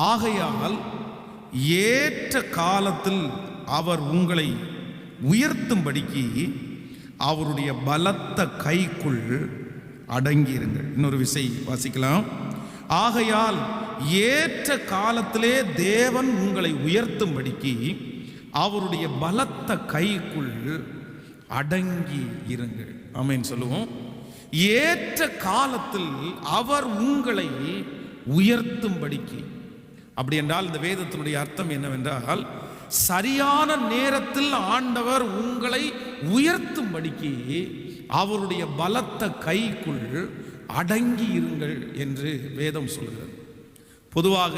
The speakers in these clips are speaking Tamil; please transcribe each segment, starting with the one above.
ஆகையால் ஏற்ற காலத்தில் அவர் உங்களை உயர்த்தும்படிக்கு அவருடைய பலத்த கைக்குள் அடங்கியிருங்கள். இன்னொரு விசை வாசிக்கலாம். ஆகையால் ஏற்ற காலத்திலே தேவன் உங்களை உயர்த்தும்படிக்கு அவருடைய பலத்த கைக்குள் அடங்கி இருங்கள். ஆமென் சொல்லுவோம். ஏற்ற காலத்தில் அவர் உங்களை உயர்த்தும்படிக்கு. அப்படி என்றால் இந்த வேதத்தினுடைய அர்த்தம் என்னவென்றால், சரியான நேரத்தில் ஆண்டவர் உங்களை உயர்த்தும்படிக்கு அவருடைய பலத்த கைக்குள் அடங்கி இருங்கள் என்று வேதம் சொல்கிறது. பொதுவாக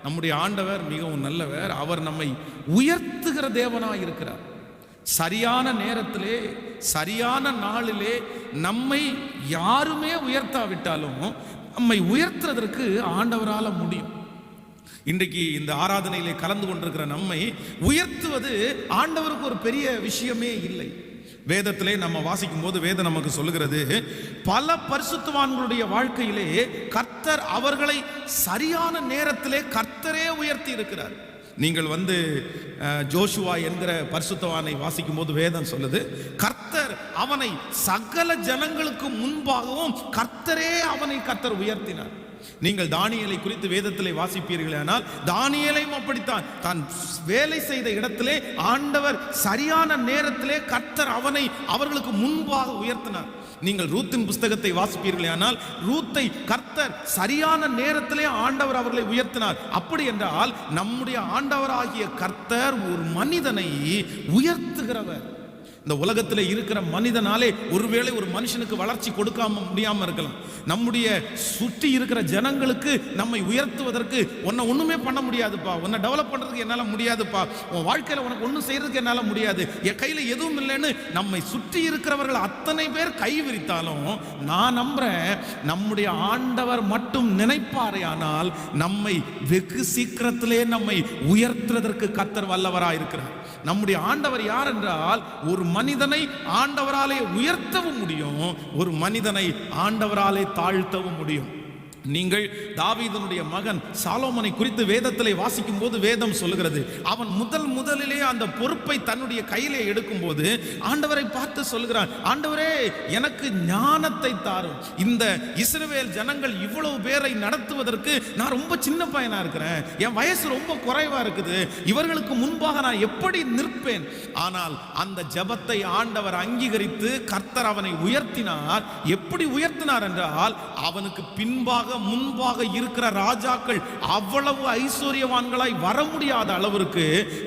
நம்முடைய ஆண்டவர் மிகவும் நல்லவர். அவர் நம்மை உயர்த்துகிற தேவனாய் இருக்கிறார். சரியான நேரத்திலே சரியான நாளிலே நம்மை யாருமே உயர்த்தாவிட்டாலும் நம்மை உயர்த்துறதற்கு ஆண்டவரால் முடியும். இன்றைக்கு இந்த ஆராதனையிலே கலந்து கொண்டிருக்கிற நம்மை உயர்த்துவது ஆண்டவருக்கு ஒரு பெரிய விஷயமே இல்லை. வேதத்திலே நம்ம வாசிக்கும் போது வேதம் நமக்கு சொல்லுகிறது, பல பரிசுத்தவான்களுடைய வாழ்க்கையிலே கர்த்தர் அவர்களை சரியான நேரத்திலே கர்த்தரே உயர்த்தி இருக்கிறார். நீங்கள் ஜோஷுவா என்கிற பரிசுத்தவானை வாசிக்கும் போது வேதம் சொல்லுது, கர்த்தர் அவனை சகல ஜனங்களுக்கு முன்பாகவும் கர்த்தர் உயர்த்தினார். நீங்கள் தானியேலை குறித்து வேதத்திலே வாசிப்பீர்களானால் தானியேலையும் அப்படித்தான். தான் வேலை செய்த இடத்திலே ஆண்டவர் சரியான நேரத்திலே கர்த்தர் அவனை அவர்களுக்கு முன்பாக உயர்த்தினார். நீங்கள் ரூத்தின் புஸ்தகத்தை வாசிப்பீர்களானால் ரூத்தை கர்த்தர் சரியான நேரத்திலே ஆண்டவர் அவர்களை உயர்த்தினார். அப்படி என்றால் நம்முடைய ஆண்டவராகிய கர்த்தர் ஒரு மனிதனை உயர்த்துகிறவர். இந்த உலகத்தில் இருக்கிற மனிதனாலே ஒருவேளை ஒரு மனுஷனுக்கு வளர்ச்சி கொடுக்காம முடியாம இருக்கலாம். நம்முடைய சுற்றி இருக்கிற ஜனங்களுக்கு நம்மை உயர்த்துவதற்கு ஒண்ணுமே பண்ண முடியாதுப்பா, உன்னை டெவலப் பண்றதுக்கு என்னால முடியாதுப்பா, உன் வாழ்க்கையில உனக்கு ஒன்றும் செய்யறதுக்கு என்னால முடியாது, என் கையில எதுவும் இல்லைன்னு நம்மை சுற்றி இருக்கிறவர்கள் அத்தனை பேர் கை விரித்தாலும் நான் நம்புறேன், நம்முடைய ஆண்டவர் மட்டும் நினைப்பாரே ஆனால் நம்மை வெகு சீக்கிரத்திலே நம்மை உயர்த்துவதற்கு கர்த்தர் வல்லவராயிருக்கிறார். நம்முடைய ஆண்டவர் யார் என்றால், ஒரு மனிதனை ஆண்டவராலே உயர்த்தவும் முடியும், ஒரு மனிதனை ஆண்டவராலே தாழ்த்தவும் முடியும். நீங்கள் தாவீதுனுடைய மகன் சாலோமோனை குறித்து வேதத்திலே வாசிக்கும் போது வேதம் சொல்லுகிறது, அவன் முதலிலே அந்த பொறுப்பை தன்னுடைய கையிலே எடுக்கும் போது ஆண்டவரை பார்த்து சொல்கிறான், ஆண்டவரே எனக்கு ஞானத்தை தாரும், இந்த இஸ்ரவேல் ஜனங்கள் இவ்வளவு பேரை நடத்துவதற்கு நான் ரொம்ப சின்ன பையனா இருக்கிறேன், என் வயசு ரொம்ப குறைவா இருக்குது, இவர்களுக்கு முன்பாக நான் எப்படி நிற்பேன்? ஆனால் அந்த ஜெபத்தை ஆண்டவர் அங்கீகரித்து கர்த்தர் அவனை உயர்த்தினார். எப்படி உயர்த்தினார் என்றால், அவனுக்கு முன்பாக இருக்கிற ராஜாக்கள் அவ்வளவு ஐஸ்வர்யவான்களாய் வர முடியாத அளவிற்கு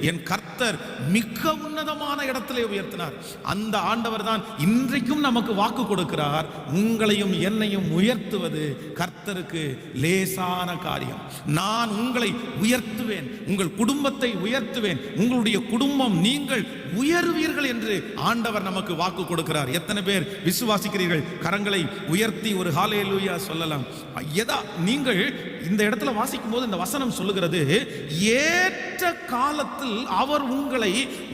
என் கர்த்தர் மிக உன்னதமான இடத்திலே உயர்த்தினார். அந்த ஆண்டவர் தான் இன்றைக்கும் நமக்கு வாக்கு கொடுக்கிறார், உங்களையும் என்னையும் உயர்த்துவது கர்த்தருக்கு லேசான காரியம். நான் உங்களை உயர்த்துவேன், உங்கள் குடும்பத்தை உயர்த்துவேன், உங்களுடைய குடும்பம் நீங்கள் உயர்வீர்கள் என்று ஆண்டவர் நமக்கு வாக்கு கொடுக்கிறார். எத்தனை பேர் விசுவாசிக்கிறீர்கள்? கரங்களை உயர்த்தி ஒரு ஹல்லேலூயா சொல்லலாம். நீங்கள் இந்த இடத்துல வாசிக்கும் போது இந்த வசனம் சொல்லுகிறது, ஏற்ற காலத்தில் அவர் உங்களை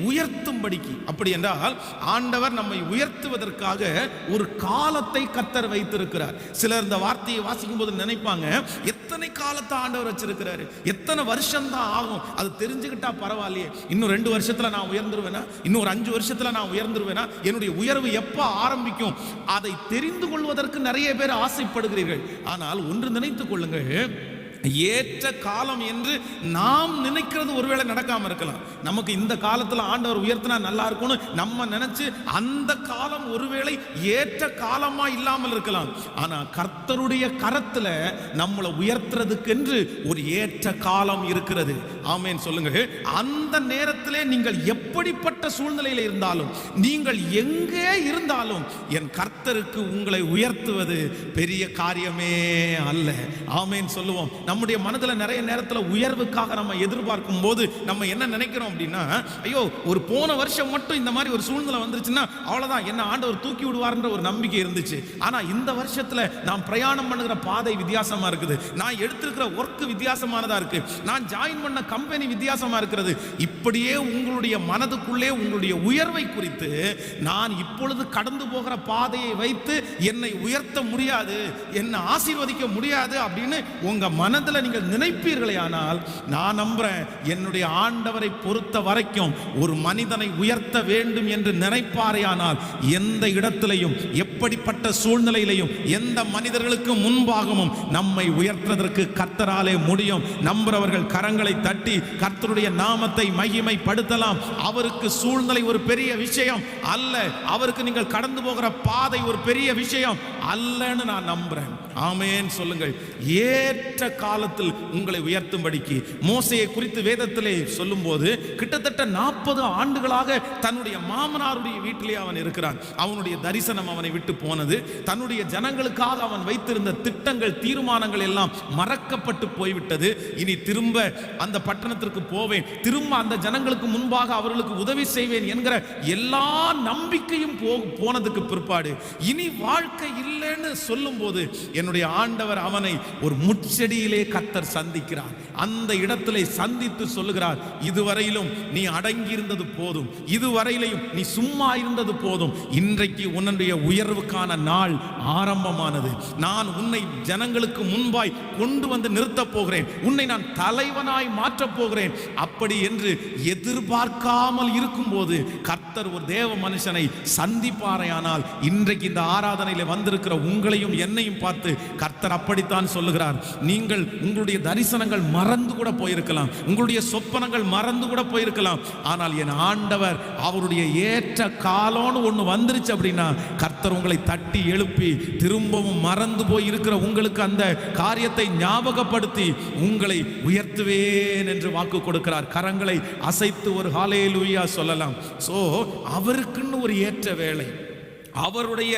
உயர்த்தும்படிக்கு. அப்படி என்றால் ஆண்டவர் நம்மை உயர்த்துவதற்காக ஒரு காலத்தை கர்த்தர் வைத்திருக்கிறார். சிலர் இந்த வார்த்தையை வாசிக்கும் போது நினைப்பாங்க, எத்தனை காலத்தை ஆண்டவர் வச்சிருக்கிறாரு, எத்தனை வருஷம் தான் ஆகும், அது தெரிஞ்சுக்கிட்டா பரவாயில்லையே, இன்னும் 2 வருஷத்துல நான் உயர்ந்துருவேனா, இன்னும் ஒரு 5 வருஷத்துல நான் உயர்ந்துருவேனா, என்னுடைய உயர்வு எப்ப ஆரம்பிக்கும்? அதை தெரிந்து கொள்வதற்கு நிறைய பேர் ஆசைப்படுகிறீர்கள். ஆனால் ஒன்று நினைத்துக் கொள்ளுங்கள், ஏற்ற காலம் என்று நாம் நினைக்கிறது ஒருவேளை நடக்காம இருக்கலாம். நமக்கு இந்த காலத்துல ஆண்டவர் உயர்த்தினா நல்லா இருக்கும்னு நம்ம நினைச்சு அந்த காலம் ஒருவேளை ஏற்ற காலமா இல்லாமல் இருக்கலாம். ஆனா கர்த்தருடைய கரத்துல நம்மளை உயர்த்துறதுக்கு என்று ஒரு ஏற்ற காலம் இருக்கிறது. ஆமென் சொல்லுங்க. அந்த நேரத்திலே நீங்கள் எப்படிப்பட்ட சூழ்நிலையில் இருந்தாலும், நீங்கள் எங்கே இருந்தாலும், என் கர்த்தருக்கு உங்களை உயர்த்துவது பெரிய காரியமே அல்ல. ஆமென் சொல்லுவோம். நம்முடைய மனதில் நிறைய நேரத்தில் உயர்வுக்காக நம்ம எதிர்பார்க்கும் போது நம்ம என்ன நினைக்கிறோம் அப்படின்னா, ஐயோ ஒரு போன வருஷம் மட்டும் இந்த மாதிரி ஒரு சூழ்நிலை வந்துருச்சுன்னா அவ்வளவுதான், என்ன ஆண்டவர் தூக்கி விடுவார்ன்ற ஒரு நம்பிக்கை இருந்துச்சு. ஆனா இந்த வருஷத்துல நான் பிரயாணம் பண்ணுகிற பாதை வித்தியாசமா இருக்குது, நான் எடுத்திருக்கிற ஒர்க் வித்தியாசமானதா இருக்கு, நான் ஜாயின் பண்ண கம்பெனி வித்தியாசமா இருக்கிறது. இப்படியே உங்களுடைய மனதுக்குள்ளே உங்களுடைய உயர்வை குறித்து, நான் இப்பொழுது கடந்து போகிற பாதையை வைத்து என்னை உயர்த்த முடியாது, என்னை ஆசீர்வதிக்க முடியாது அப்படின்னு உங்க மனதில் நீங்கள் நினைப்பீர்களே, ஆனால் நான் நம்புறேன், என்னுடைய ஆண்டவரை பொறுத்த வரைக்கும் ஒரு மனிதனை உயர்த்த வேண்டும் என்று நினைப்பாரே ஆனால் எந்த இடத்திலையும், எப்படிப்பட்ட சூழ்நிலையிலையும், எந்த மனிதர்களுக்கு முன்பாகவும் நம்மை உயர்த்துவதற்கு கர்த்தராலே முடியும். நம்புறவர்கள் கரங்களை தட்டி கர்த்தருடைய நாமத்தை மகிமைப்படுத்தலாம். அவருக்கு சூழ்நிலை ஒரு பெரிய விஷயம் அல்ல, அவருக்கு நீங்கள் கடந்து போகிற பாதை ஒரு பெரிய விஷயம் அல்லன்னு நான் நம்புறேன். ஆமென் சொல்லுங்கள். ஏற்ற காலத்தில் உங்களை உயர்த்தும்படிக்கு மோசேயை குறித்து வேதத்திலே சொல்லும்போது, கிட்டத்தட்ட 40 ஆண்டுகளாக தன்னுடைய மாமனாருடைய வீட்டிலே அவன் இருக்கிறான். அவனுடைய தரிசனம் அவனை விட்டு போனது. தன்னுடைய ஜனங்களுக்காக அவன் வைத்திருந்த திட்டங்கள், தீர்மானங்கள் எல்லாம் மறக்கப்பட்டு போய்விட்டது. இனி திரும்ப அந்த பட்டணத்திற்கு போவேன், திரும்ப அந்த ஜனங்களுக்கு முன்பாக அவர்களுக்கு உதவி செய்வேன் என்கிற எல்லா நம்பிக்கையும் போனதுக்கு பிற்பாடு இனி வாழ்க்கை இல்லைன்னு சொல்லும் போது என்னுடைய ஆண்டவர் அவனை ஒரு முட்செடியிலே கர்த்தர் சந்திக்கிறார். அந்த இடத்திலே சந்தித்து சொல்லுகிறார், இதுவரையிலும் நீ அடங்கி இருந்தது போதும், இதுவரையிலும் நீ சும்மா இருந்தது போதும், இன்றைக்கு உன்னுடைய உயர்வுக்கான நாள் ஆரம்பமானது. நான் உன்னை ஜனங்களுக்கு முன்பாய் கொண்டு வந்து நிறுத்தப் போகிறேன், உன்னை நான் தலைவனாய் மாற்றப் போகிறேன். அப்படி என்று எதிர்பார்க்காமல் இருக்கும்போது கர்த்தர் ஒரு தேவ மனுஷனை சந்திப்பாரையானால், இன்றைக்கு இந்த ஆராதனையில் வந்திருக்கிற உங்களையும் என்னையும் பார்த்து கர்த்தர் அப்படித்தான் சொல்லுகிறார். நீங்கள் உங்களுடைய தரிசனங்கள் மறந்து கூட போயிருக்கலாம், உங்களுடைய சொப்பனங்கள் மறந்து கூட போயிருக்கலாம், ஆனால் என் ஆண்டவர் அவருடைய ஏற்ற காலம்னு ஒன்று வந்துருச்சு அப்படின்னா கர்த்தர் உங்களை தட்டி எழுப்பி திரும்பவும் மறந்து போய் இருக்கிற உங்களுக்கு அந்த காரியத்தை ஞாபகப்படுத்தி உங்களை உயர்த்துவேன் என்று வாக்கு கொடுக்கிறார். கரங்களை அசைத்து ஒரு ஹல்லேலூயா சொல்லலாம். சோ அவருக்குன்னு ஒரு ஏற்ற வேளை, அவருடைய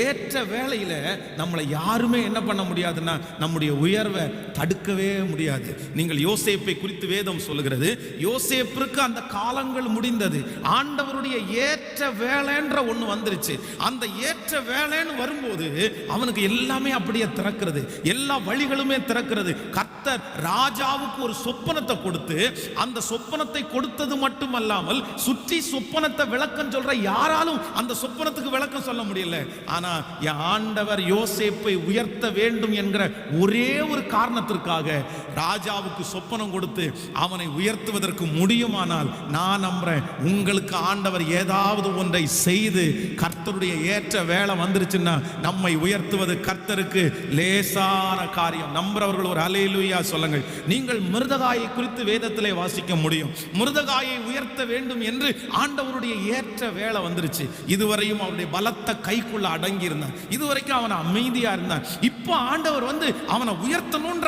ஏற்ற வேளையில நம்மளை யாருமே என்ன பண்ண முடியாதுன்னா நம்முடைய உயர்வை தடுக்கவே முடியாது. நீங்கள் யோசேப்பை குறித்து வேதம் சொல்லுகிறது, யோசேப்பிற்கு அந்த காலங்கள் முடிந்தது, ஆண்டவருடைய ஏற்ற வேளைன்ற ஒன்று வந்துருச்சு. அந்த ஏற்ற வேளைன்னு வரும்போது அவனுக்கு எல்லாமே அப்படியே திறக்கிறது, எல்லா வழிகளுமே திறக்கிறது. கர்த்தர் ராஜாவுக்கு ஒரு சொப்பனத்தை கொடுத்து, அந்த சொப்பனத்தை கொடுத்தது மட்டுமல்லாமல் சுற்றி சொப்பனத்தை விளக்கம் சொல்ற யாராலும் அந்த சொப்பனத்துக்கு விளக்கம் சொல்ல முடியல. ஆனா என் ஆண்டவர் யோசேப்பை உயர்த்த வேண்டும் என்கிற ஒரே ஒரு காரணத்திற்காக ராஜாவுக்கு சொப்பனம் கொடுத்து அவனை உயர்த்துவதற்கு முடியுமானால் நான் நம்புறேன், உங்களுக்கு ஆண்டவர் ஏதாவது ஒன்றை செய்து கர்த்தருடைய ஏற்ற வேளை வந்துருச்சுன்னா நம்மை உயர்த்துவது கர்த்தருக்கு லேசான காரியம். நம்புறவர்கள் ஒரு ஹல்லேலூயா சொல்லுங்கள். நீங்கள் மிருதகாயை குறித்து வேதத்திலே வாசிக்க முடியும். மிருதகாயை உயர்த்த வேண்டும் என்று ஆண்டவருடைய ஏற்ற வேளை வந்துருச்சு. இதுவரையும் அவருடைய பலத்த கைக்குள்ள அடங்கி இருந்தான், இதுவரைக்கும் அவன் அமைதியா இருந்தான். இப்போ ஆண்டவர் வந்து அவனை உயர்த்தணும்ன்ற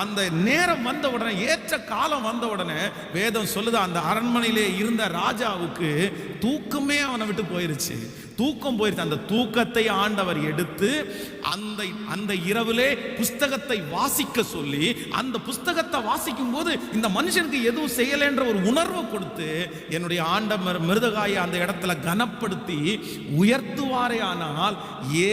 அந்த நேரம் வந்த உடனே, ஏற்ற காலம் வந்த உடனே வேதம் சொல்லுது, அந்த அரண்மனையிலே இருந்த ராஜாவுக்கு தூக்கமே அவனை விட்டு போயிருச்சு. தூக்கம் போயிருச்சு. அந்த தூக்கத்தை ஆண்டவர் எடுத்து அந்த இரவிலே புஸ்தகத்தை வாசிக்க சொல்லி, அந்த புஸ்தகத்தை வாசிக்கும் போது இந்த மனுஷனுக்கு எதுவும் செய்யலைன்ற ஒரு உணர்வை கொடுத்து என்னுடைய ஆண்டவர் மிருதகாயை அந்த இடத்துல கனப்படுத்தி உயர்த்துவாரே. ஆனால்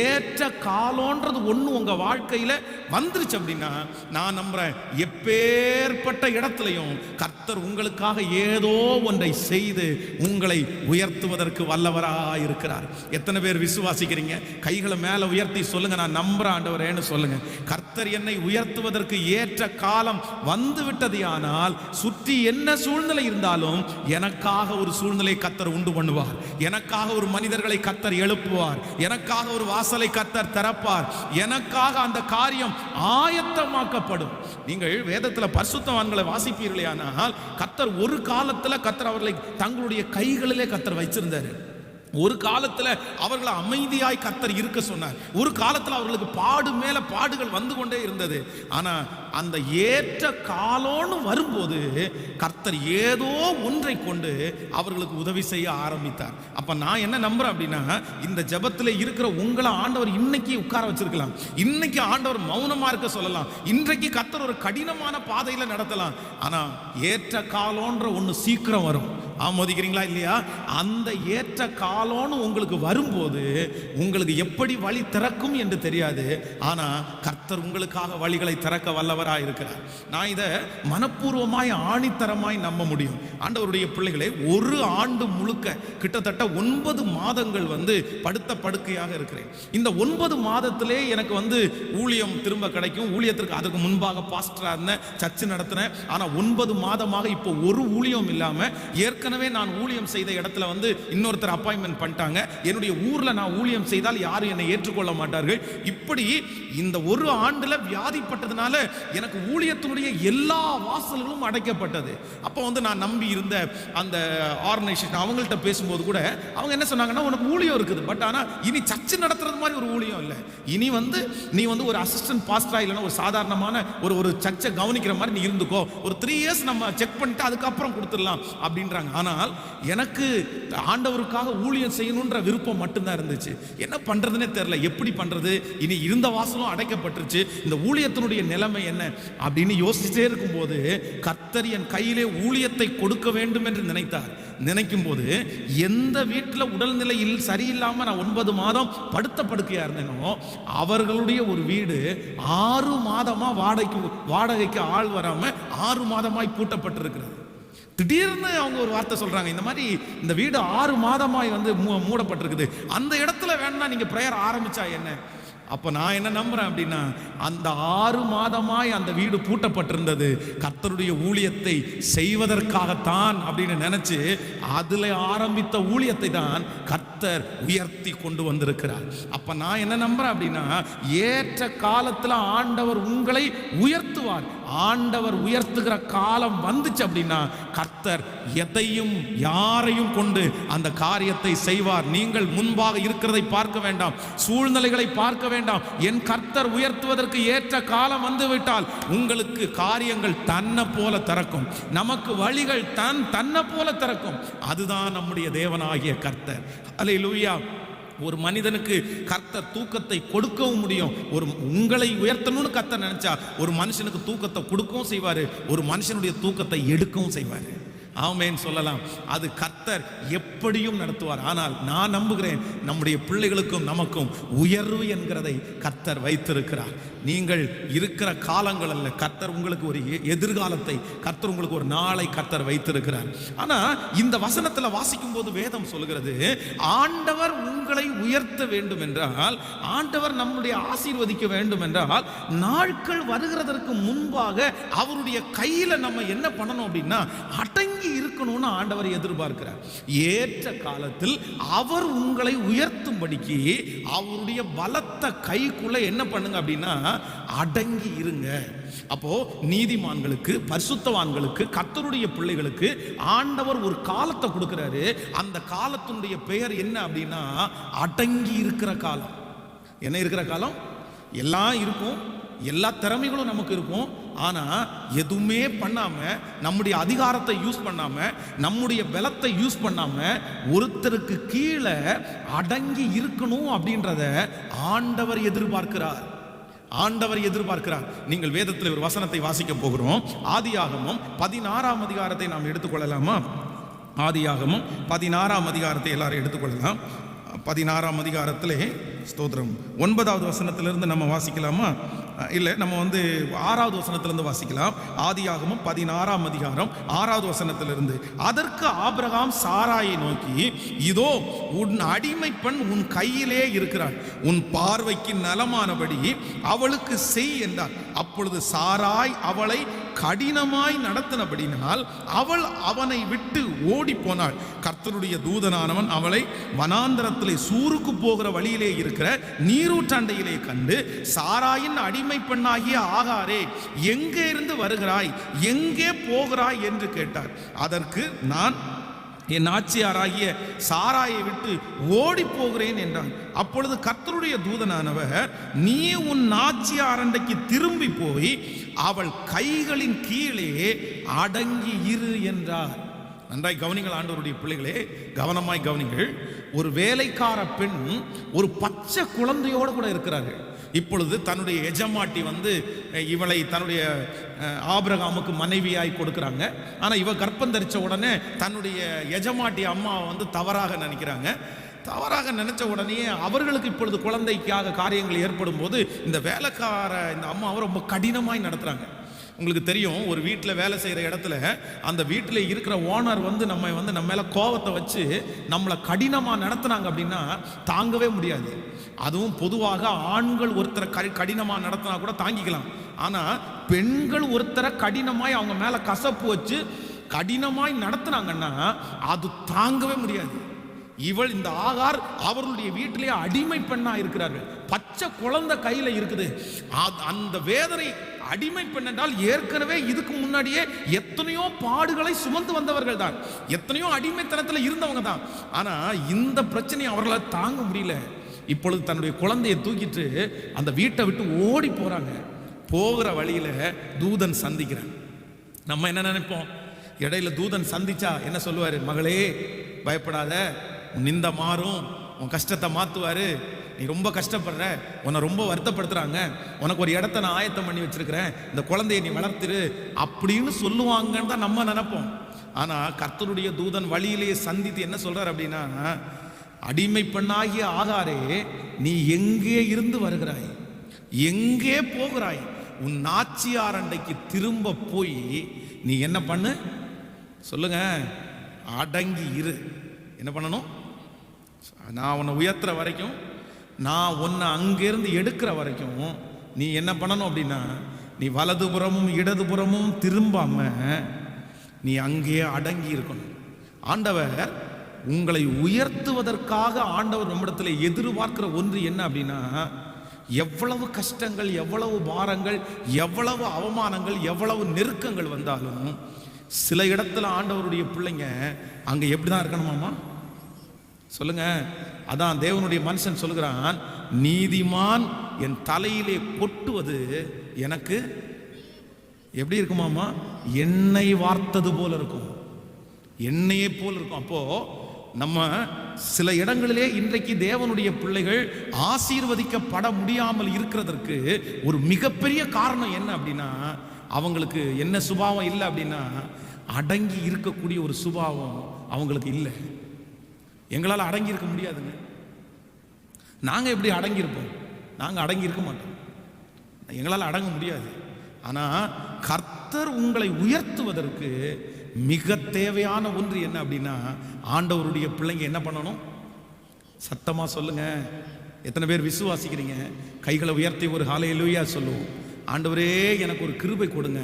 ஏற்ற காலம்ன்றது ஒன்று உங்க வாழ்க்கையில வந்துருச்சு அப்படின்னா நான் நம்புறேன், எப்பேற்பட்ட இடத்துலையும் கர்த்தர் உங்களுக்காக ஏதோ ஒன்றை செய்து உங்களை உயர்த்துவதற்கு வல்லவராய் இருக்கிறார். எத்தனை பேர் விசுவாசிக்கிறீங்க? கைகளை மேல உயர்த்தி சொல்லுங்க, நான் நம்புறேன் ஆண்டவரேன்னு சொல்லுங்க. கர்த்தர் என்னை உயர்த்துவதற்கு ஏற்ற காலம் வந்து விட்டது. ஆனால் சுற்றி என்ன சூழ்நிலை இருந்தாலும் எனக்காக ஒரு சூழ்நிலை கர்த்தர் உண்டு பண்ணுவார், எனக்காக ஒரு மனிதர்களை கர்த்தர் எழுப்புவார், எனக்காக ஒரு வாசலை கர்த்தர் திறப்பார், எனக்காக அந்த காரியம் ஆயத்தமாக்கப்படும். நீங்கள் வேதத்துல பரிசுத்தவான்களை வாசிப்பீர்களே, ஆனால் கர்த்தர் ஒரு காலத்துல கர்த்தர் அவர்களை தங்களுடைய கைகளிலே கர்த்தர் வச்சிருந்தாரு. ஒரு காலத்துல அவர்களை அமைதியாய் கர்த்தர் இருக்க சொன்னார். ஒரு காலத்துல அவர்களுக்கு பாடு மேல பாடுகள் வந்து கொண்டே இருந்தது. ஆனா அந்த ஏற்ற காலம்னு வரும்போது கர்த்தர் ஏதோ ஒன்றை கொண்டு அவர்களுக்கு உதவி செய்ய ஆரம்பித்தார். அப்ப நான் என்ன நம்புறேன் அப்படின்னா, இந்த ஜெபத்துல இருக்கிற உங்களை ஆண்டவர் இன்னைக்கு உட்கார வச்சிருக்கலாம், இன்னைக்கு ஆண்டவர் மௌனமா இருக்க சொல்லலாம், இன்றைக்கு கர்த்தர் ஒரு கடினமான பாதையில நடத்தலாம். ஆனா ஏற்ற காலம்ன்ற ஒண்ணு சீக்கிரம் வரும். ஆமோதிக்கிறீங்களா இல்லையா? அந்த ஏற்ற காலம்னு உங்களுக்கு வரும்போது உங்களுக்கு எப்படி வழி திறக்கும் என்று தெரியாது. ஆனா கர்த்தர் உங்களுக்காக வழிகளை திறக்க வல்லவராய் இருக்கிறார். நான் இதை மனப்பூர்வமாய் ஆணித்தரமாய் நம்ப முடியும். ஆண்டவருடைய பிள்ளைகளே, ஒரு ஆண்டு முழுக்க கிட்டத்தட்ட 9 மாதங்கள் படுத்த படுக்கையாக இருக்கிறேன். இந்த 9 மாதத்திலே எனக்கு ஊழியம் திரும்ப கிடைக்கும். ஊழியத்திற்கு அதுக்கு முன்பாக பாஸ்டரா இருந்தேன், சர்ச்சு நடத்தினேன். ஆனா 9 மாதமாக இப்போ ஒரு ஊழியம் இல்லாம, ஏற்கனவே நான் ஊழியம் செய்த இடத்துல இன்னொருத்தர் அப்பாயின்மெண்ட் பண்ணிட்டாங்க. என்னுடைய ஊர்ல நான் ஊழியம் செய்தால் யாரும் என்னை ஏற்றுக்கொள்ள மாட்டார்கள். இப்படி இந்த ஒரு ஆண்டுல வியாதிப்பட்டதுனால எனக்கு ஊழியத்தினுடைய எல்லா வாசல்களும் அடைக்கப்பட்டது. அப்போ நான் நம்பி இருந்த அந்த ஆர்கனைசேஷன் அவங்கள்ட்ட பேசும்போது கூட அவங்க என்ன சொன்னாங்கன்னா, உனக்கு ஊழியம் இருக்குது, பட் ஆனா இனி சர்ச்சு நடத்துறது மாதிரி ஒரு ஊழியம் இல்லை. இனி நீ ஒரு அசிஸ்டன்ட் பாஸ்டரா இல்லைன்னா ஒரு சாதாரணமான ஒரு சர்ச்சை கவனிக்கிற மாதிரி நீ இருந்துக்கோ. ஒரு 3 இயர்ஸ் நம்ம செக் பண்ணிட்டு அதுக்கப்புறம் கொடுத்துடலாம் அப்படின்றாங்க. ஆனால் எனக்கு ஆண்டவருக்காக ஊழியம் செய்யணுன்ற விருப்பம் மட்டும்தான் இருந்துச்சு. என்ன பண்றதுன்னே தெரியல, எப்படி பண்றது? இனி இருந்த வாசலும் அடைக்கப்பட்டுருச்சு. இந்த ஊழியத்தினுடைய நிலைமை என்ன அப்படின்னு யோசிச்சுட்டே இருக்கும்போது கர்த்தர் என் கையிலே ஊழியத்தை கொடுக்க வேண்டும் என்று நினைக்கும் போது, எந்த வீட்டில் உடல்நிலையில் சரியில்லாம நான் 9 மாதம் படுத்த படுக்கையா இருந்தேனோ அவர்களுடைய ஒரு வீடு 6 மாதமா வாடகைக்கு ஆள் வராம 6 மாதமாய் பூட்டப்பட்டிருக்கிறது. திடீர்னு அவங்க ஒரு வார்த்தை சொல்றாங்க, இந்த மாதிரி இந்த வீடு 6 மாதமாய் மூடப்பட்டிருக்குது, அந்த இடத்துல வேணா நீங்க பிரேயர் ஆரம்பிச்சா என்ன? அப்ப நான் என்ன நம்புறேன் அப்படின்னா, அந்த 6 மாதமாய் அந்த வீடு பூட்டப்பட்டிருந்தது கர்த்தருடைய ஊழியத்தை செய்வதற்காகத்தான் அப்படின்னு நினைச்சு அதுல ஆரம்பித்த ஊழியத்தை தான் கர்த்தர் உயர்த்தி கொண்டு வந்திருக்கிறார். அப்ப நான் என்ன நம்புறேன் அப்படின்னா, ஏற்ற காலத்துல ஆண்டவர் உங்களை உயர்த்துவார். ஆண்டவர் உயர்த்துகிற காலம் வந்துச்சு அப்படின்னா கர்த்தர் எதையும் யாரையும் கொண்டு அந்த காரியத்தை செய்வார். நீங்கள் முன்பாக இருக்கிறதை பார்க்க வேண்டாம், சூழ்நிலைகளை பார்க்க வேண்டாம். என் கர்த்தர் உயர்த்துவதற்கு ஏற்ற காலம் வந்துவிட்டால் உங்களுக்கு காரியங்கள் தன்னை போல திறக்கும். நமக்கு வழிகள் தன்னை போல திறக்கும். அதுதான் நம்முடைய தேவனாகிய கர்த்தர். அல்லேலூயா. ஒரு மனிதனுக்கு கர்த்தர் தூக்கத்தை கொடுக்கவும் முடியும். உங்களை உயர்த்தணும்னு கர்த்தர் நினைச்சா ஒரு மனுஷனுக்கு தூக்கத்தை கொடுக்கவும் செய்வாரு, ஒரு மனுஷனுடைய தூக்கத்தை எடுக்கவும் செய்வாரு. ஆமென் சொல்லலாம். அது கர்த்தர் எப்படியும் நடத்துவார். ஆனால் நான் நம்புகிறேன், நம்முடைய பிள்ளைகளுக்கும் நமக்கும் உயர்வு என்கிறதை கர்த்தர் வைத்திருக்கிறார். நீங்கள் இருக்கிற காலங்கள் அல்ல, கர்த்தர் உங்களுக்கு ஒரு எதிர்காலத்தை, கர்த்தர் உங்களுக்கு ஒரு நாளை கர்த்தர் வைத்திருக்கிறார். ஆனா இந்த வசனத்துல வாசிக்கும் போது வேதம் சொல்கிறது, ஆண்டவர் உங்களை உயர்த்த வேண்டும் என்றால், ஆண்டவர் நம்முடைய ஆசீர்வதிக்க வேண்டும் என்றால், நாட்கள் வருகிறதற்கு முன்பாக அவருடைய கையில நம்ம என்ன பண்ணணும் அப்படின்னா அடங்கி இருக்கணும்னு ஆண்டவர் எதிர்பார்க்கிறார். ஏற்ற காலத்தில் அவர் உங்களை உயர்த்தும்படிக்கு அவருடைய பலத்த கைக்குள்ள என்ன பண்ணுங்க அப்படின்னா அடங்கி இருங்க. அப்போ நீதிமான்களுக்கு, பரிசுத்தவான்களுக்கு, கர்த்தருடைய பிள்ளைகளுக்கு ஆண்டவர் ஒரு காலத்தை கொடுக்கிறாரு. அந்த காலத்தினுடைய பெயர் என்ன அப்படின்னா அடங்கி இருக்கிற காலம். என்ன இருக்கிற காலம்? எல்லாம் இருக்கும், எல்லா திறமைகளும் நமக்கு இருக்கும். ஆனா எதுவுமே பண்ணாம, நம்முடைய அதிகாரத்தை யூஸ் பண்ணாம, நம்முடைய பலத்தை யூஸ் பண்ணாம ஒருத்தருக்கு கீழே அடங்கி இருக்கணும் அப்படின்றத ஆண்டவர் எதிர்பார்க்கிறார். நீங்கள் வேதத்தில் ஒரு வசனத்தை வாசிக்க போகிறோம். ஆதியாகமம் 16ஆம் அதிகாரத்தை நாம் எடுத்துக்கொள்ளலாமா? ஆதியாகமம் 16ஆம் அதிகாரத்தை எல்லாரும் எடுத்துக்கொள்ளலாம். 16ஆம் அதிகாரத்திலே ஸ்தோத்திரம் 9வது வசனத்திலிருந்து நம்ம வாசிக்கலாமா? இல்லை, நம்ம 6வது வசனத்திலிருந்து வாசிக்கலாம். ஆதியாகமம் 16ஆம் அதிகாரம் 6வது வசனத்திலிருந்து. அதற்கு ஆபிரகாம் சாராயை நோக்கி, இதோ உன் அடிமை பெண் உன் கையிலே இருக்கிறாள், உன் பார்வைக்கு நலமானபடி அவளுக்கு செய் என்றார். அப்பொழுது சாராய் அவளை கடினமாய் நடத்தினபடினால் அவள் அவனை விட்டு ஓடி போனாள். கர்த்தருடைய தூதனானவன் அவளை வனாந்தரத்திலே சூருக்கு போகிற வழியிலே இருக்கிற நீரூற்றண்டையிலே கண்டு, சாராயின் அடிமை பெண்ணாகிய ஆகாரே, எங்கே இருந்து வருகிறாய், எங்கே போகிறாய் என்று கேட்டார். அதற்கு நான் என் நாச்சியாராகிய சாராயை விட்டு ஓடி போகிறேன் என்றான். அப்பொழுது கர்த்தருடைய தூதனானவர், நீ உன் நாச்சியாரண்டைக்கு திரும்பி போய் அவள் கைகளின் கீழே அடங்கி இரு என்றார். நன்றாய் கவனிங்கள் ஆண்டவருடைய பிள்ளைகளே, கவனமாய் கவனிங்கள். ஒரு வேலைக்கார பெண் ஒரு பச்சை குழந்தையோடு கூட இருக்கிறார்கள். இப்பொழுது தன்னுடைய எஜமாட்டி வந்து இவளை தன்னுடைய ஆபிரகாமுக்கு மனைவியாய் கொடுக்குறாங்க. ஆனால் இவ கர்ப்பம் தரித்த உடனே தன்னுடைய எஜமாட்டி அம்மாவை வந்து தவறாக நினைக்கிறாங்க. தவறாக நினைச்ச உடனே அவர்களுக்கு இப்பொழுது குழந்தைக்காக காரியங்கள் ஏற்படும் போது இந்த வேலைக்கார இந்த அம்மாவை ரொம்ப கடினமாய் நடத்துகிறாங்க. உங்களுக்கு தெரியும், ஒரு வீட்டில் வேலை செய்கிற இடத்துல அந்த வீட்டில் இருக்கிற ஓனர் வந்து நம்ம மேலே கோவத்தை வச்சு நம்மளை கடினமாக நடத்துனாங்க அப்படின்னா தாங்கவே முடியாது. அதுவும் பொதுவாக ஆண்கள் ஒருத்தரை கடினமாக நடத்தினா கூட தாங்கிக்கலாம். ஆனால் பெண்கள் ஒருத்தரை கடினமாய் அவங்க மேலே கசப்பு வச்சு கடினமாய் நடத்துனாங்கன்னா அது தாங்கவே முடியாது. இவள் இந்த ஆகார் அவர்களுடைய வீட்டிலேயே அடிமை பெண்ணா இருக்கிறார்கள். பச்சை குழந்தை கையில இருக்குது. அந்த வேதனை அடிமை பெண் என்றால் ஏற்கனவே இதுக்கு முன்னாடியே எத்தனையோ பாடுகளை சுமந்து வந்தவர்கள் தான், எத்தனையோ அடிமைத்தனத்தில் இருந்தவங்க தான். ஆனா இந்த பிரச்சனையை அவர்களால் தாங்க முடியல. இப்பொழுது தன்னுடைய குழந்தையை தூக்கிட்டு அந்த வீட்டை விட்டு ஓடி போறாங்க. போகிற வழியில தூதன் சந்திக்கிறான். நம்ம என்ன நினைப்போம், இடையில தூதன் சந்திச்சா என்ன சொல்லுவாரு? மகளே பயப்படாத, நிந்த மாறும், உன் கஷ்டத்தை மாத்துவாரு, நீ ரொம்ப கஷ்டப்படுற, உன்னை ரொம்ப வருத்தப்படுத்துறாங்க, உனக்கு ஒரு இடத்த நான் ஆயத்தம் பண்ணி வச்சிருக்கிறேன், இந்த குழந்தையை நீ வளர்த்துரு அப்படின்னு சொல்லுவாங்கன்னு தான் நம்ம நினைப்போம். ஆனா கர்த்தருடைய தூதன் வழியிலேயே சந்தித்து என்ன சொல்றார் அப்படின்னா, அடிமை பெண்ணாகிய ஆகாரே, நீ எங்கே இருந்து வருகிறாய், எங்கே போகிறாய், உன் நாச்சியார் அண்டைக்கு திரும்ப போய் நீ என்ன பண்ணு சொல்லுங்க, அடங்கி இரு. என்ன பண்ணணும்? நான் உன்னை உயர்த்துற வரைக்கும், நான் உன்னை அங்கிருந்து எடுக்கிற வரைக்கும் நீ என்ன பண்ணணும் அப்படின்னா, நீ வலதுபுறமும் இடதுபுறமும் திரும்பாம நீ அங்கேயே அடங்கி இருக்கணும். ஆண்டவர் உங்களை உயர்த்துவதற்காக ஆண்டவர் நம்மிடத்தில் எதிர்பார்க்கிற ஒன்று என்ன அப்படின்னா, எவ்வளவு கஷ்டங்கள், எவ்வளவு பாரங்கள், எவ்வளவு அவமானங்கள், எவ்வளவு நெருக்கங்கள் வந்தாலும் சில இடத்துல ஆண்டவருடைய பிள்ளைங்க அங்க எப்படிதான் இருக்கணுமாமா சொல்லுங்க. அதான் தேவனுடைய மனுஷன் சொல்லுகிறான், நீதிமான் என் தலையிலே கொட்டுவது எனக்கு எப்படி இருக்குமாமா, எண்ணெய் வார்த்தது போல இருக்கும், எண்ணெயை போல இருக்கும். அப்போ நம்ம சில இடங்களிலே இன்றைக்கு தேவனுடைய பிள்ளைகள் ஆசீர்வதிக்கப்பட முடியாமல் இருக்கிறதற்கு ஒரு மிகப்பெரிய காரணம் என்ன அப்படின்னா, அவங்களுக்கு என்ன சுபாவம் இல்லை அப்படின்னா, அடங்கி இருக்கக்கூடிய ஒரு சுபாவம் அவங்களுக்கு இல்லை. எங்களால் அடங்கி இருக்க முடியாதுங்க. நாங்கள் எப்படி அடங்கி இருப்போம்? நாங்கள் அடங்கி இருக்க மாட்டோம், எங்களால் அடங்க முடியாது. ஆனால் கர்த்தர் உங்களை உயர்த்துவதற்கு மிக தேவையான ஒன்று என்ன அப்படின்னா, ஆண்டவருடைய பிள்ளைங்க என்ன பண்ணணும்? சத்தமா சொல்லுங்க. எத்தனை பேர் விசுவாசிக்கிறீங்க? கைகளை உயர்த்தி ஒரு ஹல்லேலூயா சொல்லுவோம். ஆண்டவரே எனக்கு ஒரு கிருபை கொடுங்க,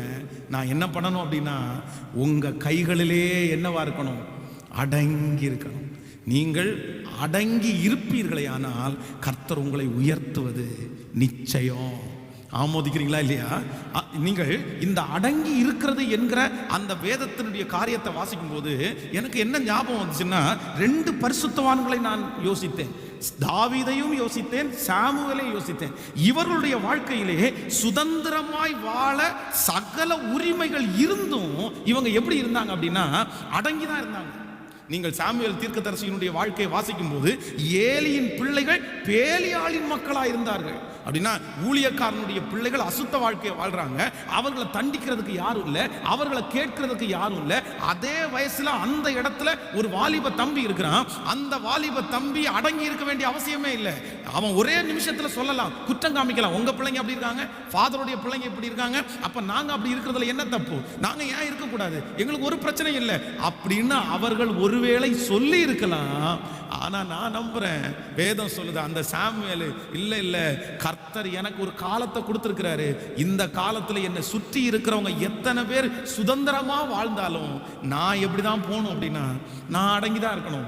நான் என்ன பண்ணணும் அப்படின்னா, உங்க கைகளிலே என்னவா இருக்கணும்? அடங்கி இருக்கணும். நீங்கள் அடங்கி இருப்பீர்களே ஆனால் கர்த்தர் உங்களை உயர்த்துவது நிச்சயம். ஆமோதிக்கிறீங்களா இல்லையா? நீங்கள் இந்த அடங்கி இருக்கிறது என்கிற அந்த வேதத்தினுடைய காரியத்தை வாசிக்கும் போது எனக்கு என்ன ஞாபகம் வந்துச்சுன்னா, 2 பரிசுத்தவான்களை நான் யோசித்தேன். தாவீதையும் யோசித்தேன், சாமுவேலையும் யோசித்தேன். இவர்களுடைய வாழ்க்கையிலே சுதந்திரமாய் வாழ சகல உரிமைகள் இருந்தும் இவங்க எப்படி இருந்தாங்க அப்படின்னா, அடங்கிதான் இருந்தாங்க. நீங்கள் சாமுவேல் தீர்க்கதரிசியினுடைய வாழ்க்கையை வாசிக்கும் போது ஏலியின் பிள்ளைகள் பேலியாளின் மக்களாக இருந்தார்கள். அப்படின்னா ஊழியக்காரனுடைய பிள்ளைகள் அசுத்த வாழ்க்கையை வாழ்றாங்க, அவர்களை தண்டிக்கிறதுக்கு யாரும் இல்லை, அவர்களை கேட்கறதுக்கு யாரும் இல்லை. அதே வயசுல அந்த இடத்துல ஒரு வாலிப தம்பி இருக்கிறான். அந்த வாலிப தம்பி அடங்கி இருக்க வேண்டிய அவசியமே இல்லை. அவன் ஒரே நிமிஷத்துல சொல்லலாம், குற்றம் காமிக்கலாம், உங்க பிள்ளைங்க அப்படி இருக்காங்க, ஃபாதருடைய பிள்ளைங்க இப்படி இருக்காங்க, அப்ப நாங்க அப்படி இருக்கிறதுல என்ன தப்பு, நாங்க ஏன் இருக்கக்கூடாது, எங்களுக்கு ஒரு பிரச்சனை இல்லை அப்படின்னு அவர்கள் ஒருவேளை சொல்லி இருக்கலாம். ஆனா நான் நம்புறேன், வேதம் சொல்லுது, அந்த சாமுவேல் இல்ல கர்த்தர் எனக்கு ஒரு காலத்தை கொடுத்திருக்கிறாரு, இந்த காலத்துல என்னை சுற்றி இருக்கிறவங்க எத்தனை பேர் சுதந்திரமா வாழ்ந்தாலும் நான் எப்படிதான் போகணும் அப்படின்னா, நான் அடங்கிதான் இருக்கணும்,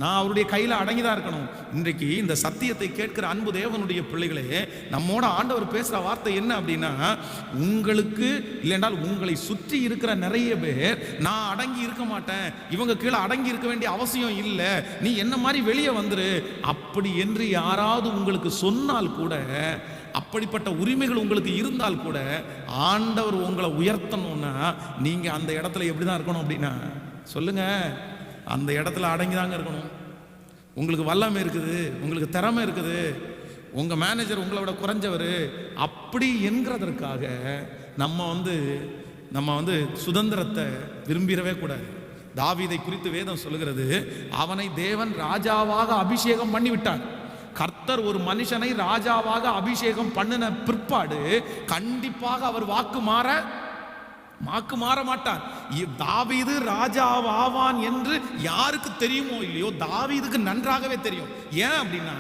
நான் அவருடைய கையில் அடங்கிதான் இருக்கணும். இன்றைக்கு இந்த சத்தியத்தை கேட்கிற அன்பு தேவனுடைய பிள்ளைகளே, நம்மோட ஆண்டவர் பேசுற வார்த்தை என்ன அப்படின்னா, உங்களுக்கு இல்லைன்றால் உங்களை சுற்றி இருக்கிற நிறைய பேர் நான் அடங்கி இருக்க மாட்டேன், இவங்க கீழே அடங்கி இருக்க வேண்டிய அவசியம் இல்லை, நீ என்ன மாதிரி வெளியே வந்துரு அப்படி என்று யாராவது உங்களுக்கு சொன்னால் கூட, அப்படிப்பட்ட உரிமைகள் உங்களுக்கு இருந்தால் கூட, ஆண்டவர் உங்களை உயர்த்தணும்னா நீங்க அந்த இடத்துல எப்படிதான் இருக்கணும் அப்படின்னா சொல்லுங்க, அந்த இடத்துல அடங்கிதாங்க இருக்கணும். உங்களுக்கு வல்லமை இருக்குது, உங்களுக்கு திறமை இருக்குது, உங்க மேனேஜர் உங்களை விட குறைஞ்சவர் அப்படி என்கிறதற்காக நம்ம வந்து சுதந்திரத்தை விரும்பிடவே கூடாது. தாவீதை குறித்து வேதம் சொல்லுகிறது, அவனை தேவன் ராஜாவாக அபிஷேகம் பண்ணி விட்டார். கர்த்தர் ஒரு மனுஷனை ராஜாவாக அபிஷேகம் பண்ணின பிற்பாடு கண்டிப்பாக அவர் வாக்கு மாற மாட்டார். தாவீது ராஜாவாவான் என்று யாருக்கு தெரியுமோ இல்லையோ, தாவீதுக்கு நன்றாகவே தெரியும். ஏன் அப்படின்னா,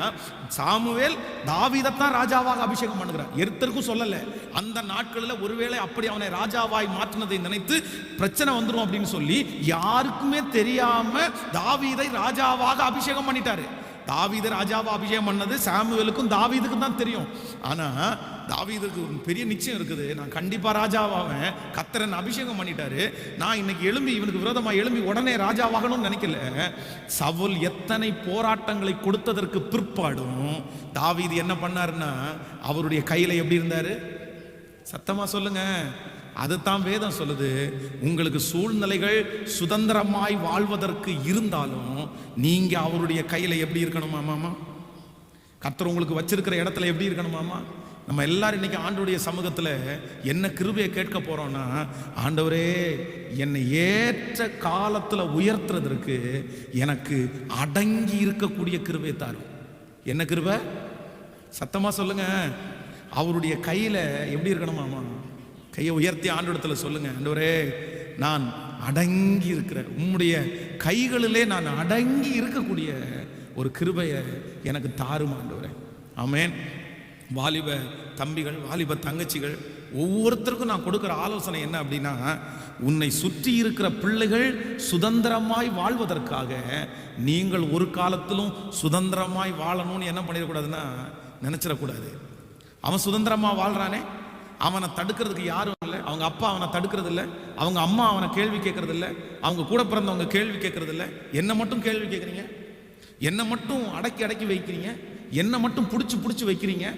சாமுவேல் தாவீதைத்தான் ராஜாவாக அபிஷேகம் பண்ணுகிறார், எருத்தருக்கும் சொல்லல. அந்த நாட்களில் ஒருவேளை அப்படி அவனை ராஜாவாய் மாற்றினதை நினைத்து பிரச்சனை வந்துடும் அப்படின்னு சொல்லி யாருக்குமே தெரியாம தாவீதை ராஜாவாக அபிஷேகம் பண்ணிட்டாரு. தாவீது ராஜாவா அபிஷேகம் பண்ணது சாமுவேலுக்கும் தாவீதுக்கும் தான் தெரியும். ஆனா தாவீதுக்கு ஒரு பெரிய நிச்சயம் இருக்குது, நான் கண்டிப்பா ராஜாவாவேன், கர்த்தர் அபிஷேகம் பண்ணிட்டாரு, நான் இன்னைக்கு எழும்பி இவனுக்கு விரோதமா எழும்பி உடனே ராஜாவாகணும்னு நினைக்கல. சவுல் எத்தனை போராட்டங்களை கொடுத்ததற்கு பிற்பாடும் தாவீது என்ன பண்ணாருன்னா, அவருடைய கையில எப்படி இருந்தாரு? சத்தமா சொல்லுங்க. அதுதான் வேதம் சொல்லுது, உங்களுக்கு சூழ்நிலைகள் சுதந்திரமாய் வாழ்வதற்கு இருந்தாலும் நீங்க அவருடைய கையில எப்படி இருக்கணுமாமா? கர்த்தர் உங்களுக்கு வச்சிருக்கிற இடத்துல எப்படி இருக்கணுமாமா? நம்ம எல்லாரும் இன்னைக்கு ஆண்டவருடைய சமூகத்தில் என்ன கிருபையை கேட்க போறோம்னா, ஆண்டவரே என்னை ஏற்ற காலத்தில் உயர்த்துறதற்கு எனக்கு அடங்கி இருக்கக்கூடிய கிருபையை தாரும். என்ன கிருபை? சத்தமா சொல்லுங்க. அவருடைய கையில எப்படி இருக்கணுமாமா? கையை உயர்த்தி ஆண்டவரிடத்துல சொல்லுங்க, ஆண்டவரே நான் அடங்கி இருக்கிற உம்முடைய கைகளிலே நான் அடங்கி இருக்கக்கூடிய ஒரு கிருபையை எனக்கு தாரும் ஆண்டவரே. ஆமென். வாலிப தம்பிகள், வாலிப தங்கச்சிகள் ஒவ்வொருத்தருக்கும் நான் கொடுக்குற ஆலோசனை என்ன அப்படின்னா, உன்னை சுற்றி இருக்கிற பிள்ளைகள் சுதந்திரமாய் வாழ்வதற்காக நீங்கள் ஒரு காலத்திலும் சுதந்திரமாய் வாழணும்னு என்ன பண்ணிடக்கூடாதுன்னா நினைச்சிடக்கூடாது. அவன் சுதந்திரமா வாழ்றானே, அவனை தடுக்கிறதுக்கு யாரும் இல்லை. அவங்க அப்பா அவனை தடுக்கிறது இல்லை, அவங்க அம்மா அவனை கேள்வி கேட்கறது இல்லை, அவங்க கூட பிறந்தவங்க கேள்வி கேட்கறது இல்லை. என்ன மட்டும் கேள்வி கேட்குறீங்க, என்ன மட்டும் அடக்கி வைக்கிறீங்க, என்ன மட்டும் பிடிச்சி வைக்கிறீங்க.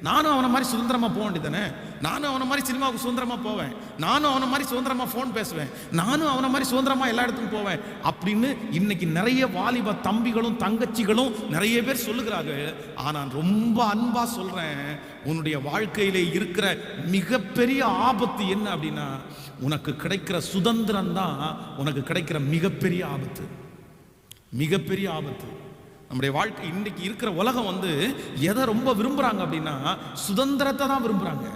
நானும் அவனை மாதிரி சுதந்திரமா போக வேண்டியதானே, நானும் அவனை மாதிரி சினிமாவுக்கு சுதந்திரமா போவேன், நானும் அவனை மாதிரி சுதந்திரமா ஃபோன் பேசுவேன், நானும் அவனை மாதிரி சுதந்திரமா எல்லா இடத்துக்கும் போவேன் அப்படின்னு இன்னைக்கு நிறைய வாலிப தம்பிகளும் தங்கச்சிகளும் நிறைய பேர் சொல்லுகிறார்கள். ஆனால் ரொம்ப அன்பா சொல்றேன், உன்னுடைய வாழ்க்கையிலே இருக்கிற மிகப்பெரிய ஆபத்து என்ன அப்படின்னா, உனக்கு கிடைக்கிற சுதந்திரம் தான் உனக்கு கிடைக்கிற மிகப்பெரிய ஆபத்து. மிகப்பெரிய ஆபத்து. நம்முடைய வாழ்க்கை இன்னைக்கு இருக்கிற உலகம் எதை ரொம்ப விரும்புறாங்க அப்படின்னா, சுதந்திரத்தை தான் விரும்புறாங்க.